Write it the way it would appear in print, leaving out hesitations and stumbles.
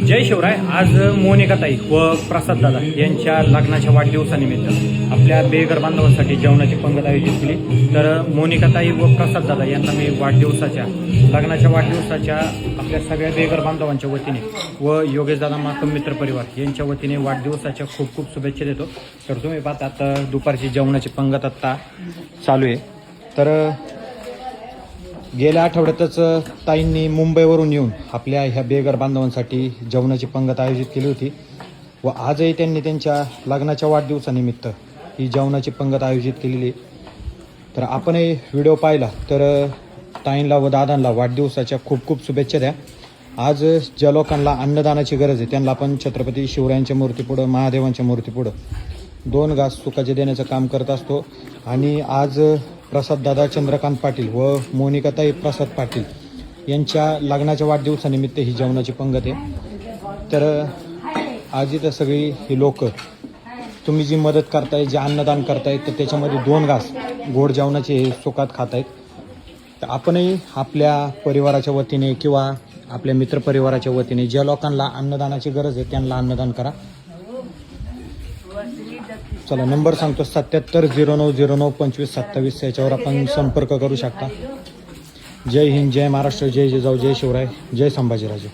जय शिवराय. आज मोनिकाताई व प्रसाद दादा यांच्या लग्नाच्या वाढदिवसानिमित्त आपल्या बेघर बांधवांसाठी जेवणाची पंगत आयोजित केली. तर मोनिकाताई व प्रसाद दादा यांना मी लग्नाच्या वाढदिवसाच्या आपल्या सगळ्या बेघर बांधवांच्या वतीने व योगेश दादा मातम मित्र परिवार यांच्या वतीने वाढदिवसाच्या खूप खूप शुभेच्छा देतो. तर तुम्ही पाहता आता दुपारची जेवणाची पंगत आत्ता चालू आहे. तर गेल्या आठवड्यातच ताईंनी मुंबईवरून येऊन आपल्या ह्या बेघर बांधवांसाठी जेवणाची पंगत आयोजित केली होती व आजही त्यांनी त्यांच्या लग्नाच्या वाढदिवसानिमित्त ही जेवणाची पंगत आयोजित केलेली. तर आपणही व्हिडिओ पाहिला तर ताईंला व दादांना वाढदिवसाच्या खूप खूप शुभेच्छा द्या. आज ज्या लोकांना अन्नदानाची गरज आहे त्यांना आपण छत्रपती शिवरायांच्या मूर्तीपुढं, महादेवांच्या मूर्तीपुढं 2 घास सुखाचे देण्याचं काम करत असतो. आणि आज प्रसाददादा चंद्रकांत पाटील व मोनिकाताई प्रसाद पाटील यांच्या लग्नाच्या वाढदिवसानिमित्त ही जेवणाची पंगत आहे. तर आज इथं सगळी ही लोक तुम्ही जी मदत करताय, जे अन्नदान करतायत, तर त्याच्यामध्ये 2 घास गोड जेवणाचे हे सुखात खातायत. तर आपणही आपल्या परिवाराच्या वतीने किंवा आपल्या मित्रपरिवाराच्या वतीने ज्या लोकांना अन्नदानाची गरज आहे त्यांना अन्नदान करा. चला, नंबर सांगतो 7709092527 याच्यावर आपण संपर्क करू शकता. जय हिंद, जय महाराष्ट्र, जय जिजाऊ, जय शिवराय, जय संभाजीराजे.